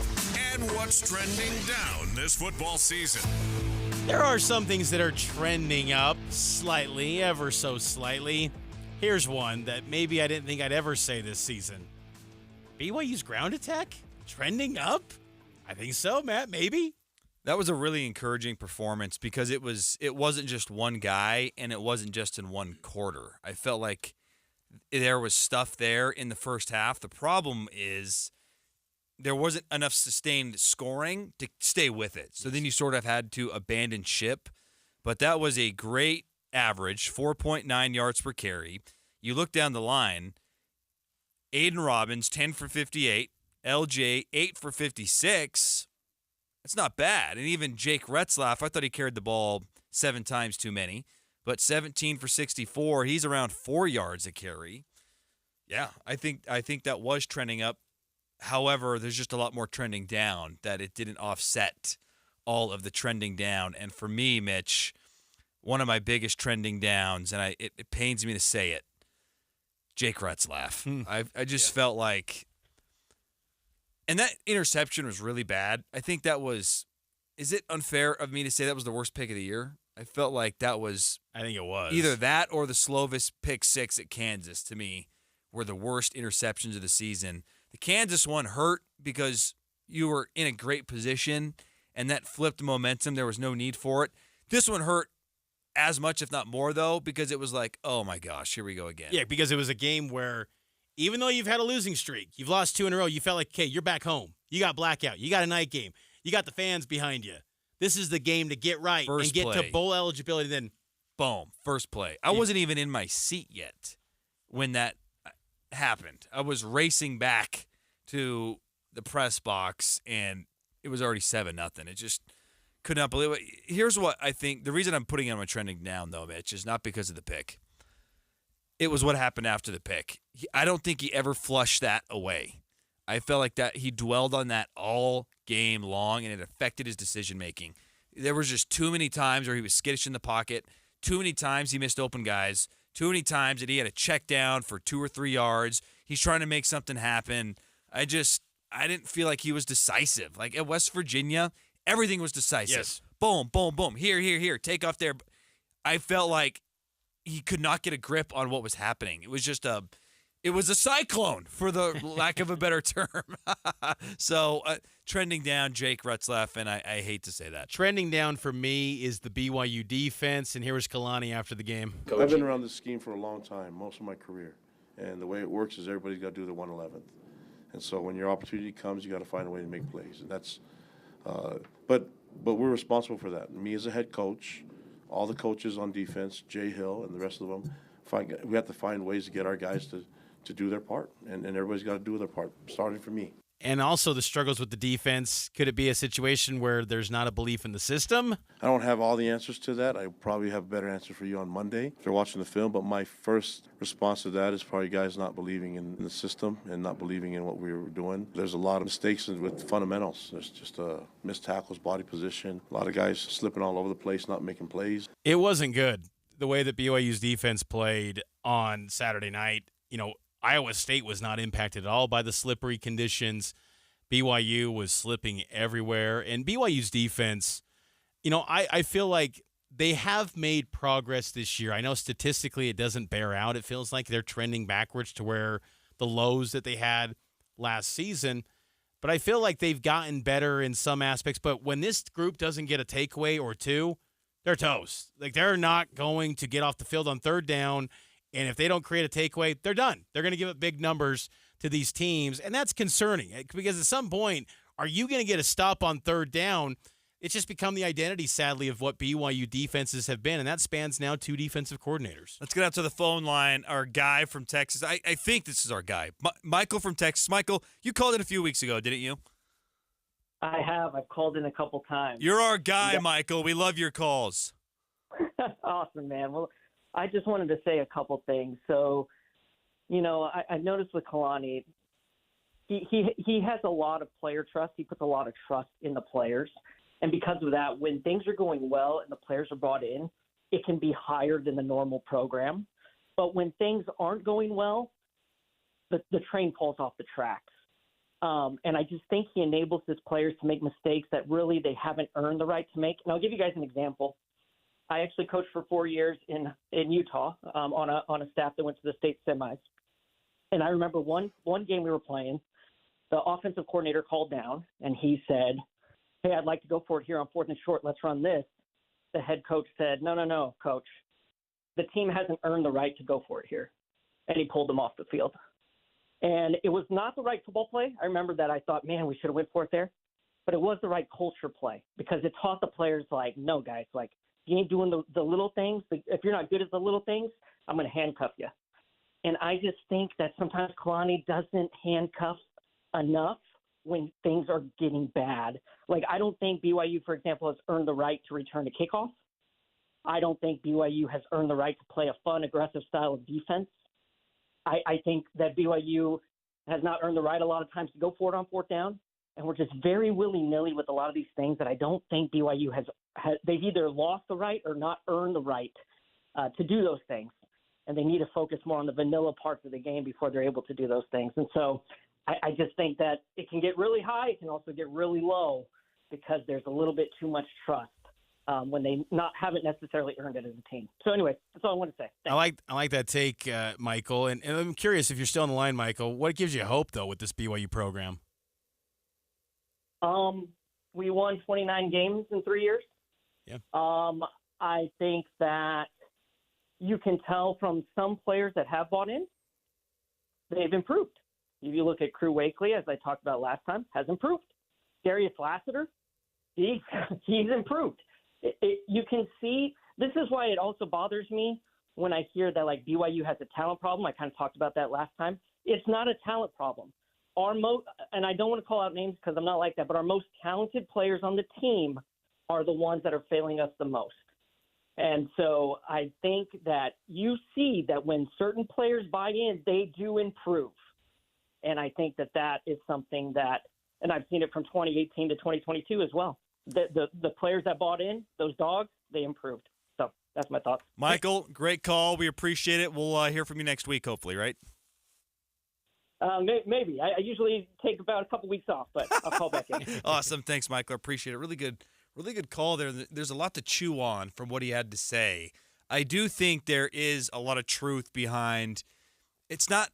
Speaker 10: and what's trending down this football season?
Speaker 1: There are some things that are trending up slightly, ever so slightly. Here's one that maybe I didn't think I'd ever say this season. BYU's ground attack? Trending up? I think so, Matt, maybe.
Speaker 2: That was a really encouraging performance because it wasn't just one guy and it wasn't just in one quarter. I felt like there was stuff there in the first half. The problem is there wasn't enough sustained scoring to stay with it. So then you sort of had to abandon ship. But that was a great average, 4.9 yards per carry. You look down the line, Aiden Robbins, 10 for 58. LJ, 8 for 56. That's not bad. And even Jake Retzlaff, I thought he carried the ball 7 times too many, but 17 for 64. He's around 4 yards a carry. Yeah, I think that was trending up. However, there's just a lot more trending down that it didn't offset all of the trending down. And for me, Mitch, one of my biggest trending downs, and it pains me to say it, Jake Retzlaff. I just felt like, and that interception was really bad. I think that was, is it unfair of me to say that was the worst pick of the year? I felt like that was.
Speaker 1: I think it was.
Speaker 2: Either that or the Slovis pick 6 at Kansas, to me, were the worst interceptions of the season. The Kansas one hurt because you were in a great position, and that flipped momentum. There was no need for it. This one hurt as much, if not more, though, because it was like, oh, my gosh, here we go again.
Speaker 1: Yeah, because it was a game where even though you've had a losing streak, you've lost 2 in a row, you felt like, okay, you're back home. You got blackout. You got a night game. You got the fans behind you. This is the game to get right and get to bowl eligibility. Then,
Speaker 2: boom, first play. I wasn't even in my seat yet when that happened. I was racing back to the press box, and it was already 7-0. It just could not believe it. Here's what I think. The reason I'm putting it on my trending down, though, Mitch, is not because of the pick. It was what happened after the pick. I don't think he ever flushed that away. I felt like that he dwelled on that all game long, and it affected his decision-making. There was just too many times where he was skittish in the pocket, too many times he missed open guys, too many times that he had a check down for 2 or 3 yards. He's trying to make something happen. I didn't feel like he was decisive. Like at West Virginia, everything was decisive.
Speaker 1: Yes.
Speaker 2: Boom, boom, boom. Here. Take off there. I felt like he could not get a grip on what was happening. It was just a cyclone, for the lack of a better term. So trending down, Jake Retzlaff, and I hate to say that.
Speaker 1: Trending down for me is the BYU defense, and here was Kalani after the game.
Speaker 3: I've been around this scheme for a long time, most of my career. And the way it works is everybody's got to do the 111th. And so when your opportunity comes, you got to find a way to make plays. And that's, but we're responsible for that. Me as a head coach, all the coaches on defense, Jay Hill and the rest of them, we have to find ways to get our guys to do their part. And everybody's got to do their part, starting for me.
Speaker 1: And also the struggles with the defense. Could it be a situation where there's not a belief in the system?
Speaker 3: I don't have all the answers to that. I probably have a better answer for you on Monday if you're watching the film. But my first response to that is probably guys not believing in the system and not believing in what we were doing. There's a lot of mistakes with fundamentals. There's just missed tackles, body position. A lot of guys slipping all over the place, not making plays.
Speaker 1: It wasn't good, the way that BYU's defense played on Saturday night. Iowa State was not impacted at all by the slippery conditions. BYU was slipping everywhere. And BYU's defense, I feel like they have made progress this year. I know statistically it doesn't bear out. It feels like they're trending backwards to where the lows that they had last season. But I feel like they've gotten better in some aspects. But when this group doesn't get a takeaway or two, they're toast. Like, they're not going to get off the field on third down. And if they don't create a takeaway, they're done. They're going to give up big numbers to these teams, and that's concerning because at some point, are you going to get a stop on third down? It's just become the identity, sadly, of what BYU defenses have been, and that spans now 2 defensive coordinators.
Speaker 2: Let's get out to the phone line. Our guy from Texas. I think this is our guy. Michael from Texas. Michael, you called in a few weeks ago, didn't you?
Speaker 4: I have. I've called in a couple times.
Speaker 2: You're our guy, Michael. We love your calls.
Speaker 4: Awesome, man. Well, I just wanted to say a couple things. So, I noticed with Kalani, he has a lot of player trust. He puts a lot of trust in the players. And because of that, when things are going well and the players are brought in, it can be higher than the normal program. But when things aren't going well, the train pulls off the tracks. And I just think he enables his players to make mistakes that really they haven't earned the right to make. And I'll give you guys an example. I actually coached for 4 years in Utah on a staff that went to the state semis. And I remember one game we were playing, the offensive coordinator called down and he said, hey, I'd like to go for it here on 4th and short. Let's run this. The head coach said, no, coach. The team hasn't earned the right to go for it here. And he pulled them off the field. And it was not the right football play. I remember that. I thought, man, we should have went for it there. But it was the right culture play because it taught the players, like, no, guys, like, you ain't doing the little things. If you're not good at the little things, I'm going to handcuff you. And I just think that sometimes Kalani doesn't handcuff enough when things are getting bad. Like, I don't think BYU, for example, has earned the right to return to kickoff. I don't think BYU has earned the right to play a fun, aggressive style of defense. I think that BYU has not earned the right a lot of times to go for it on 4th down, and we're just very willy-nilly with a lot of these things that I don't think BYU has they've either lost the right or not earned the right to do those things, and they need to focus more on the vanilla parts of the game before they're able to do those things. And so I just think that it can get really high. It can also get really low because there's a little bit too much trust when they haven't necessarily earned it as a team. So anyway, that's all I want to say. Thanks.
Speaker 1: I like that take, Michael. And I'm curious if you're still on the line, Michael. What gives you hope though with this BYU program?
Speaker 4: We won 29 games in 3 years.
Speaker 1: Yeah.
Speaker 4: I think that you can tell from some players that have bought in, they've improved. If you look at Crew Wakely, as I talked about last time, has improved. Darius Lassiter, he's improved. You can see, this is why it also bothers me when I hear that like BYU has a talent problem. I kind of talked about that last time. It's not a talent problem. And I don't want to call out names because I'm not like that, but our most talented players on the team are the ones that are failing us the most. And so I think that you see that when certain players buy in, they do improve. And I think that is something that, and I've seen it from 2018 to 2022 as well. The players that bought in, those dogs, they improved. So that's my thoughts.
Speaker 2: Michael, great call. We appreciate it. We'll hear from you next week, hopefully, right?
Speaker 4: Maybe. I usually take about a couple weeks off, but I'll call back in.
Speaker 2: Awesome. Thanks, Michael. I appreciate it. Really good call there. There's a lot to chew on from what he had to say. I do think there is a lot of truth behind it's not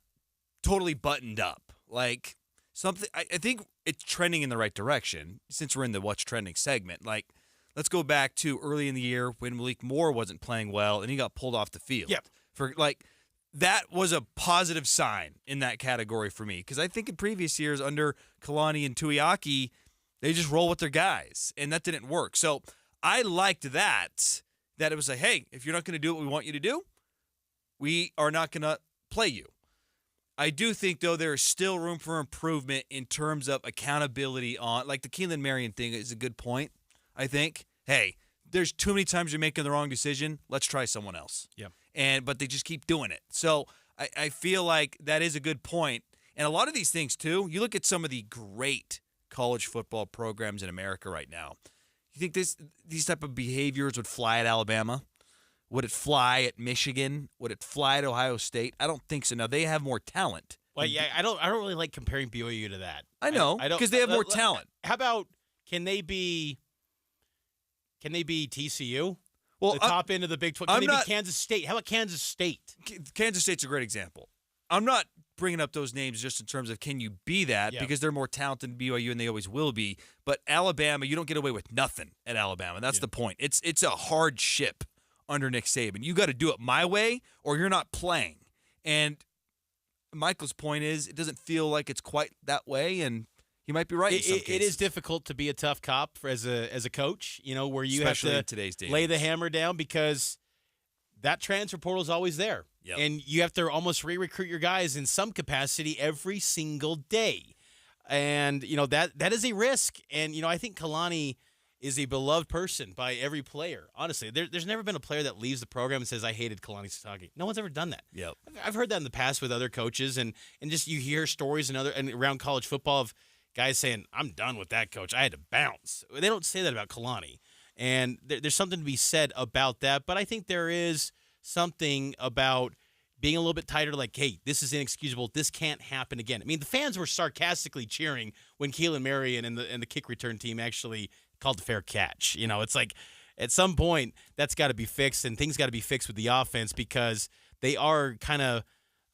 Speaker 2: totally buttoned up. Like something I think it's trending in the right direction since we're in the What's Trending segment. Like, let's go back to early in the year when Malik Moore wasn't playing well and he got pulled off the field.
Speaker 1: Yep.
Speaker 2: That was a positive sign in that category for me because I think in previous years under Kalani and Tuiaki, they just roll with their guys, and that didn't work. So I liked that it was like, hey, if you're not going to do what we want you to do, we are not going to play you. I do think, though, there is still room for improvement in terms of accountability on, like the Keelan Marion thing is a good point, I think. Hey, there's too many times you're making the wrong decision. Let's try someone else.
Speaker 1: Yep.
Speaker 2: But they just keep doing it. So I feel like that is a good point. And a lot of these things, too, you look at some of the great college football programs in America right now. You think these type of behaviors would fly at Alabama? Would it fly at Michigan? Would it fly at Ohio State? I don't think so. Now, they have more talent.
Speaker 1: Well, yeah, I don't really like comparing BYU to that.
Speaker 2: I know, because they have more talent.
Speaker 1: How about can they be TCU?
Speaker 2: Well,
Speaker 1: the top end of the Big 12. Can they be Kansas State? How about Kansas State?
Speaker 2: Kansas State's a great example. I'm not bringing up those names just in terms of can you be that because they're more talented than BYU and they always will be. But Alabama, you don't get away with nothing at Alabama. That's the point. It's a hard ship under Nick Saban. You got to do it my way or you're not playing. And Michael's point is it doesn't feel like it's quite that way, and he might be right in some cases.
Speaker 1: It is difficult to be a tough cop as a coach, where you
Speaker 2: Especially
Speaker 1: have
Speaker 2: in today's day
Speaker 1: to lay the hammer down because that transfer portal is always there.
Speaker 2: Yep.
Speaker 1: And you have to almost re-recruit your guys in some capacity every single day. And, that is a risk. And, I think Kalani is a beloved person by every player. Honestly, there's never been a player that leaves the program and says, I hated Kalani Sitake. No one's ever done that.
Speaker 2: Yep.
Speaker 1: I've heard that in the past with other coaches, and just you hear stories and around college football of guys saying, I'm done with that coach. I had to bounce. They don't say that about Kalani. And there's something to be said about that. But I think there is something about being a little bit tighter, like, hey, this is inexcusable. This can't happen again. I mean, the fans were sarcastically cheering when Keelan Marion and the kick return team actually called the fair catch. It's like at some point that's got to be fixed, and things got to be fixed with the offense because they are kind of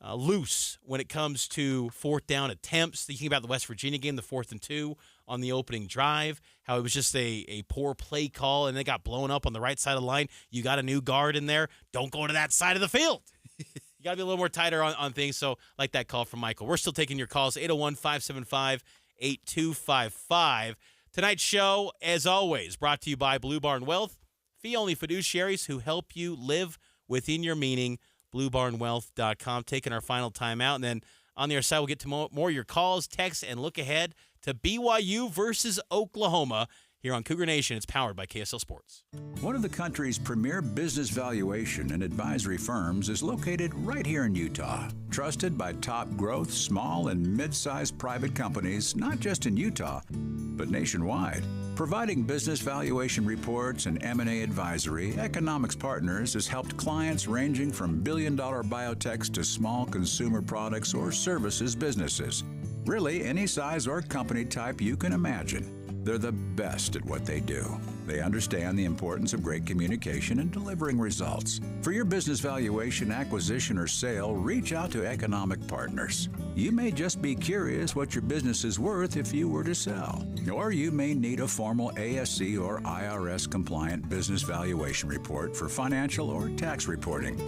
Speaker 1: loose when it comes to fourth down attempts. Thinking about the West Virginia game, the 4th and 2 on the opening drive, how it was just a poor play call, and they got blown up on the right side of the line. You got a new guard in there. Don't go to that side of the field. You got to be a little more tighter on things. So like that call from Michael. We're still taking your calls, 801-575-8255. Tonight's show, as always, brought to you by Blue Barn Wealth, fee-only fiduciaries who help you live within your meaning, bluebarnwealth.com. Taking our final time out, and then on the other side, we'll get to more of your calls, texts, and look ahead to BYU versus Oklahoma here on Cougar Nation. It's powered by KSL Sports.
Speaker 5: One of the country's premier business valuation and advisory firms is located right here in Utah. Trusted by top growth, small and mid-sized private companies, not just in Utah, but nationwide. Providing business valuation reports and M&A advisory, Economics Partners has helped clients ranging from billion-dollar biotechs to small consumer products or services businesses. Really, any size or company type you can imagine. They're the best at what they do. They understand the importance of great communication and delivering results. For your business valuation, acquisition, or sale, reach out to Economic Partners. You may just be curious what your business is worth if you were to sell. Or you may need a formal ASC or IRS compliant business valuation report for financial or tax reporting.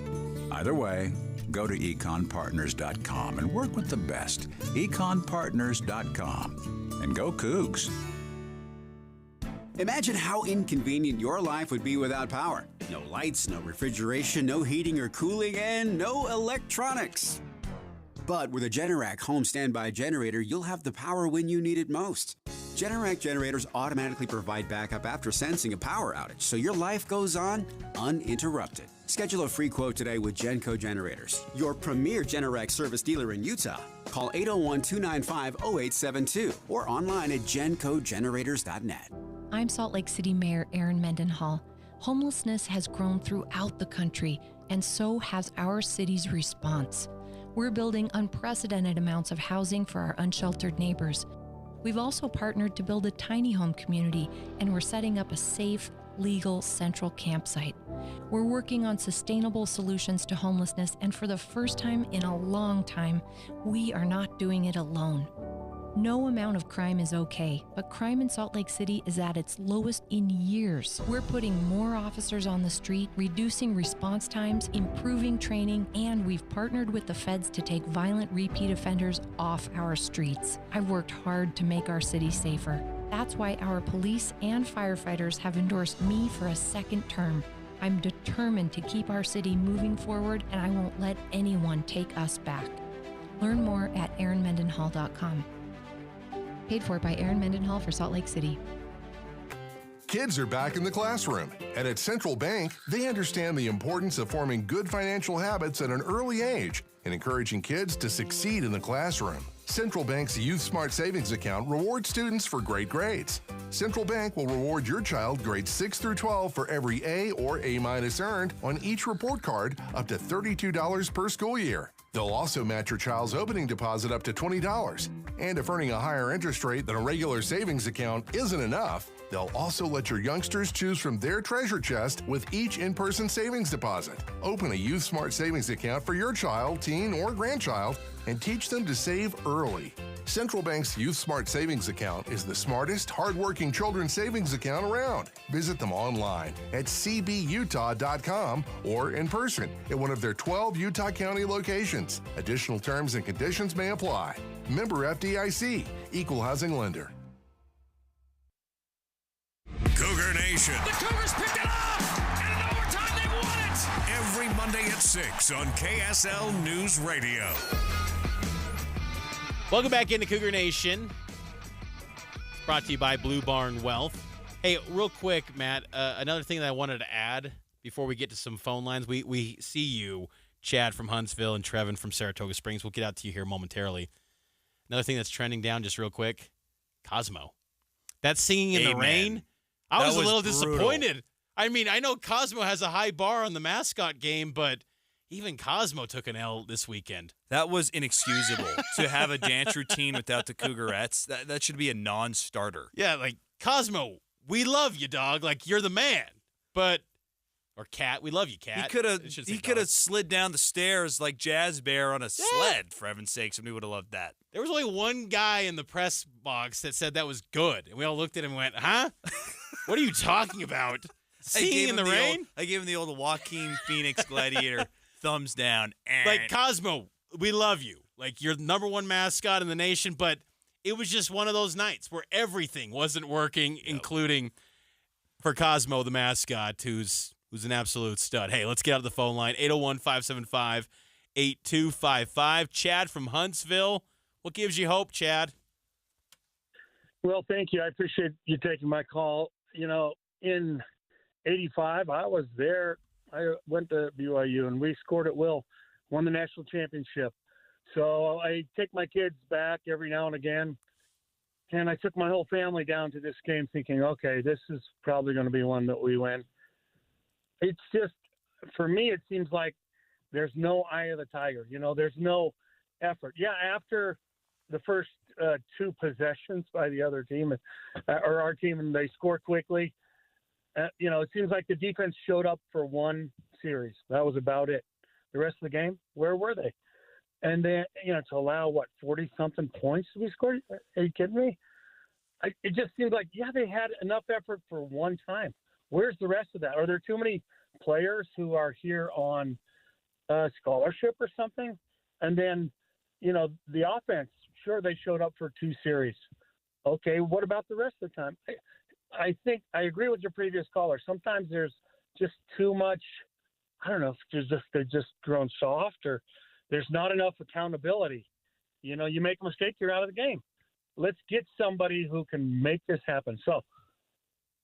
Speaker 5: Either way, go to econpartners.com and work with the best. econpartners.com. And go Cougs.
Speaker 14: Imagine how inconvenient your life would be without power. No lights, no refrigeration, no heating or cooling, and no electronics. But with a Generac home standby generator, you'll have the power when you need it most. Generac generators automatically provide backup after sensing a power outage, so your life goes on uninterrupted. Schedule a free quote today with Genco Generators, your premier Generac service dealer in Utah. Call 801-295-0872 or online at gencogenerators.net.
Speaker 16: I'm Salt Lake City Mayor Erin Mendenhall. Homelessness has grown throughout the country, and so has our city's response. We're building unprecedented amounts of housing for our unsheltered neighbors. We've also partnered to build a tiny home community, and we're setting up a safe, legal central campsite. We're working on sustainable solutions to homelessness, and for the first time in a long time, we are not doing it alone. No amount of crime is okay, but crime in Salt Lake City is at its lowest in years. We're putting more officers on the street, reducing response times, improving training, and we've partnered with the feds to take violent repeat offenders off our streets. I've worked hard to make our city safer. That's why our police and firefighters have endorsed me for a second term. I'm determined to keep our city moving forward, and I won't let anyone take us back. Learn more at erinmendenhall.com. Paid for by Erin Mendenhall for Salt Lake City.
Speaker 22: Kids are back in the classroom, and at Central Bank, they understand the importance of forming good financial habits at an early age and encouraging kids to succeed in the classroom. Central Bank's Youth Smart Savings Account rewards students for great grades. Central Bank will reward your child grades 6 through 12 for every A or A- earned on each report card up to $32 per school year. They'll also match your child's opening deposit up to $20. And if earning a higher interest rate than a regular savings account isn't enough, they'll also let your youngsters choose from their treasure chest with each in-person savings deposit. Open a Youth Smart Savings Account for your child, teen, or grandchild and teach them to save early. Central Bank's Youth Smart Savings Account is the smartest, hardworking children's savings account around. Visit them online at cbutah.com or in person at one of their 12 Utah County locations. Additional terms and conditions may apply. Member FDIC, Equal Housing Lender.
Speaker 10: Cougar Nation.
Speaker 23: The Cougars picked it up! And in overtime, they won it!
Speaker 10: Every Monday at 6 on KSL News Radio.
Speaker 1: Welcome back into Cougar Nation. Brought to you by Blue Barn Wealth. Hey, real quick, Matt, another thing that I wanted to add before we get to some phone lines. We see you, Chad from Huntsville and Trevin from Saratoga Springs. We'll get out to you here momentarily. Another thing that's trending down just real quick, Cosmo. That singing in the rain, I was a little disappointed. I mean, I know Cosmo has a high bar on the mascot game, but even Cosmo took an L this weekend.
Speaker 2: That was inexcusable to have a dance routine without the Cougarettes. That should be a non-starter.
Speaker 1: Yeah, like, Cosmo, we love you, dog. Like, you're the man. But Or Cat. We love you, Cat.
Speaker 2: He could have slid down the stairs like Jazz Bear on a sled, for heaven's sakes, and we would have loved that.
Speaker 1: There was only one guy in the press box that said that was good. And we all looked at him and went, huh? What are you talking about? Singing in the rain?
Speaker 2: I gave him the old Joaquin Phoenix Gladiator thumbs down.
Speaker 1: Like, Cosmo, we love you. Like, you're the number one mascot in the nation, but it was just one of those nights where everything wasn't working, including for Cosmo, the mascot, who's an absolute stud. Hey, let's get out of the phone line. 801-575-8255. Chad from Huntsville. What gives you hope, Chad?
Speaker 6: Well, thank you. I appreciate you taking my call. You know, in 85, I was there. I went to BYU, and we scored at will, won the national championship. So I take my kids back every now and again, and I took my whole family down to this game thinking, okay, this is probably going to be one that we win. It's just, for me, it seems like there's no eye of the tiger. You know, there's no effort. Yeah, after the first two possessions by the other team, or our team, and they score quickly, you know, it seems like the defense showed up for one series. That was about it. The rest of the game, where were they? And then, you know, to allow, 40-something points to be scored? Are you kidding me? It just seems like, yeah, they had enough effort for one time. Where's the rest of that? Are there too many players who are here on scholarship or something? And then, you know, the offense, sure, they showed up for two series. Okay, what about the rest of the time? I think I agree with your previous caller. Sometimes there's just too much, I don't know, if they're just grown soft, or there's not enough accountability. You know, you make a mistake, you're out of the game. Let's get somebody who can make this happen. So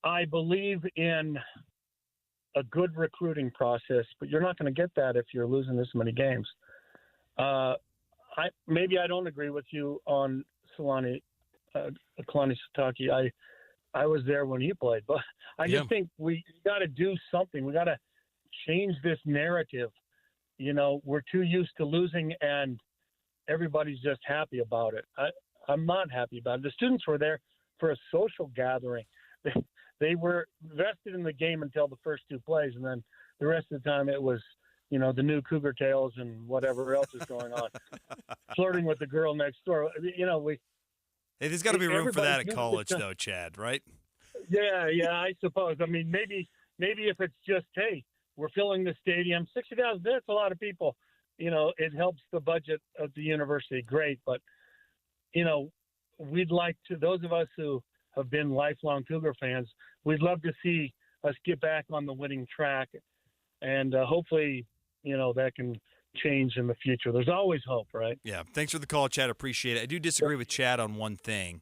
Speaker 6: I believe in a good recruiting process, but you're not going to get that if you're losing this many games. Maybe I don't agree with you on Kalani Sitake. I was there when he played, but I just think we got to do something. We got to change this narrative. You know, we're too used to losing, and everybody's just happy about it. I'm not happy about it. The students were there for a social gathering. They were vested in the game until the first two plays, and then the rest of the time it was, you know, the new Cougar tails and whatever else is going on, flirting with the girl next door. You know,
Speaker 2: Hey, there's got to be room for that at college, though, Chad, right?
Speaker 6: Yeah, I suppose. I mean, maybe if it's just, hey, we're filling the stadium, 60,000, that's a lot of people. You know, it helps the budget of the university. Great. But, you know, we'd like to, those of us who have been lifelong Cougar fans, we'd love to see us get back on the winning track. And hopefully, you know, that can change in the future. There's always hope, right?
Speaker 2: Yeah. Thanks for the call, Chad. Appreciate it. I do disagree with Chad on one thing.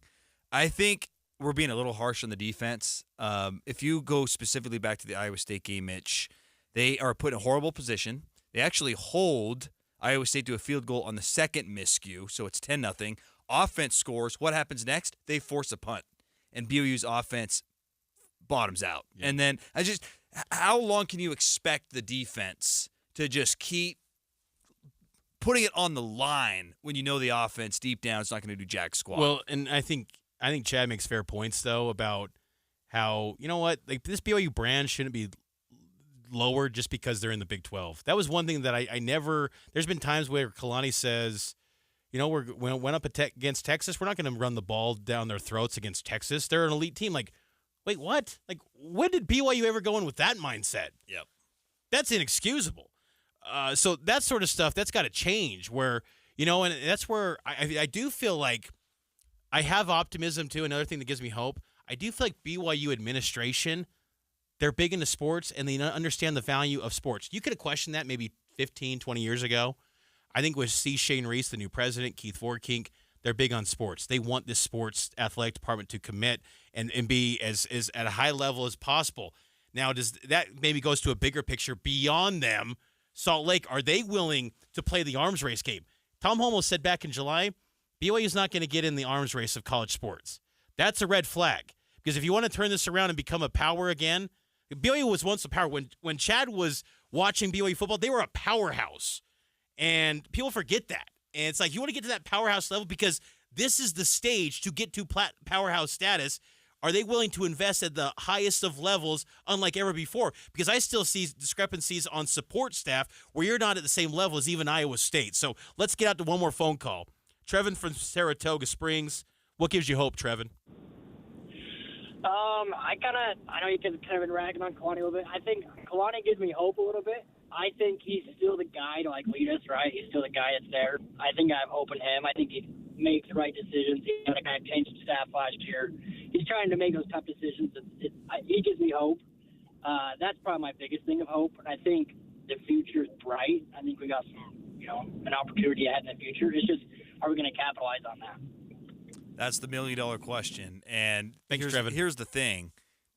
Speaker 2: I think we're being a little harsh on the defense. If you go specifically back to the Iowa State game, Mitch, they are put in a horrible position. They actually hold Iowa State to a field goal on the second miscue, so it's 10-0. Offense scores. What happens next? They force a punt, and BYU's offense bottoms out. Yeah. And then how long can you expect the defense to just keep putting it on the line when you know the offense deep down is not going to do jack squat?
Speaker 1: Well, and I think Chad makes fair points, though, about how, you know what, like this BYU brand shouldn't be lower just because they're in the Big 12. That was one thing that I never – there's been times where Kalani says, you know, we went up against Texas. We're not going to run the ball down their throats against Texas. They're an elite team. Like, wait, what? Like, when did BYU ever go in with that mindset?
Speaker 2: Yep.
Speaker 1: That's inexcusable. So that sort of stuff, that's got to change where, you know, and that's where I do feel like I have optimism, too. Another thing that gives me hope, I do feel like BYU administration – they're big into sports, and they understand the value of sports. You could have questioned that maybe 15, 20 years ago. I think with C. Shane Reese, the new president, Keith Vorkink, they're big on sports. They want this sports athletic department to commit and be as at a high level as possible. Now, does that maybe goes to a bigger picture beyond them? Salt Lake, are they willing to play the arms race game? Tom Holmoe said back in July, BYU is not going to get in the arms race of college sports. That's a red flag. Because if you want to turn this around and become a power again, BYU was once a power. When Chad was watching BYU football, they were a powerhouse. And people forget that. And it's like, you want to get to that powerhouse level because this is the stage to get to powerhouse status. are they willing to invest at the highest of levels, unlike ever before? Because I still see discrepancies on support staff where you're not at the same level as even Iowa State. So let's get out to one more phone call. Trevin from Saratoga Springs. What gives you hope, Trevin?
Speaker 7: I know you've kind of been ragging on Kalani a little bit. I think Kalani gives me hope a little bit. I think he's still the guy to lead us, right? He's still the guy that's there. I think I have hope in him. I think he makes the right decisions. He kind of changed the staff last year. He's trying to make those tough decisions. He gives me hope. That's probably my biggest thing of hope. I think the future is bright. I think we got an opportunity ahead in the future. It's just, are we going to capitalize on that?
Speaker 2: That's the $1 million question. And
Speaker 1: thanks, Trevin.
Speaker 2: Here's the thing.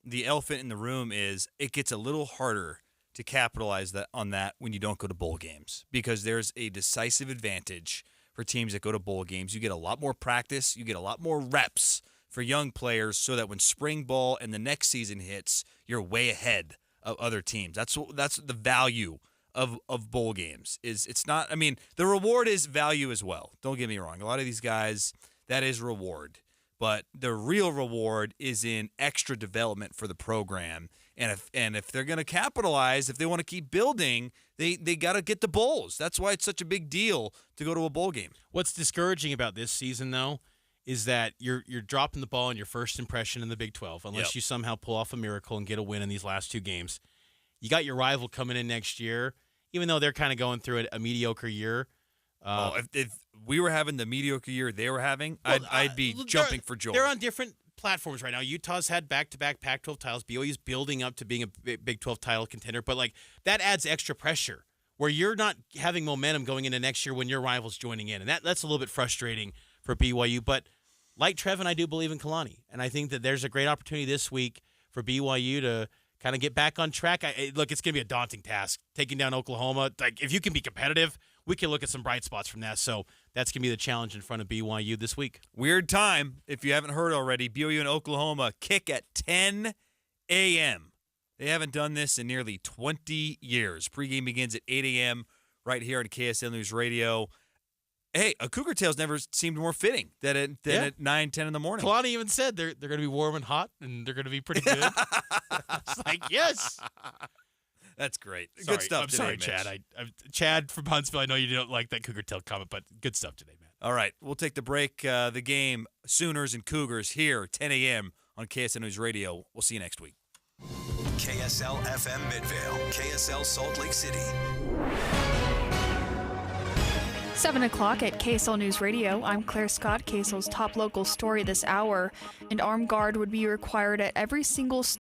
Speaker 2: The elephant in the room is it gets a little harder to capitalize on that when you don't go to bowl games, because there's a decisive advantage for teams that go to bowl games. You get a lot more practice. You get a lot more reps for young players so that when spring ball and the next season hits, you're way ahead of other teams. That's the value of bowl games. It's not, I mean, the reward is value as well. Don't get me wrong. A lot of these guys, that is reward. But the real reward is in extra development for the program. And if they're going to capitalize, if they want to keep building, they got to get to bowls. That's why it's such a big deal to go to a bowl game.
Speaker 1: What's discouraging about this season, though, is that you're dropping the ball in your first impression in the Big 12, unless you somehow pull off a miracle and get a win in these last two games. You got your rival coming in next year, even though they're kind of going through a mediocre year.
Speaker 2: If we were having the mediocre year they were having, I'd be jumping for joy.
Speaker 1: They're on different platforms right now. Utah's had back-to-back Pac-12 titles. BYU's building up to being a Big 12 title contender, but that adds extra pressure where you're not having momentum going into next year when your rival's joining in, and that's a little bit frustrating for BYU. But like Trevin, I do believe in Kalani, and I think that there's a great opportunity this week for BYU to kind of get back on track. Look, it's going to be a daunting task taking down Oklahoma. If you can be competitive, we can look at some bright spots from that. So that's going to be the challenge in front of BYU this week.
Speaker 2: Weird time. If you haven't heard already, BYU and Oklahoma kick at 10 a.m. They haven't done this in nearly 20 years. Pregame begins at 8 a.m. right here on KSL News Radio. Hey, a Cougar Tales never seemed more fitting than at 9, 10 in the morning.
Speaker 1: Kalani even said they're going to be warm and hot, and they're going to be pretty good. It's like, yes.
Speaker 2: That's great.
Speaker 1: Sorry,
Speaker 2: good stuff
Speaker 1: I'm
Speaker 2: today,
Speaker 1: sorry,
Speaker 2: Mitch.
Speaker 1: Chad. Chad from Huntsville, I know you don't like that Cougar Tail comment, but good stuff today, man.
Speaker 2: All right, we'll take the break. The game, Sooners and Cougars here, 10 a.m. on KSL News Radio. We'll see you next week.
Speaker 10: KSL FM Midvale, KSL Salt Lake City.
Speaker 9: 7 o'clock at KSL News Radio. I'm Claire Scott, KSL's top local story this hour. An armed guard would be required at every single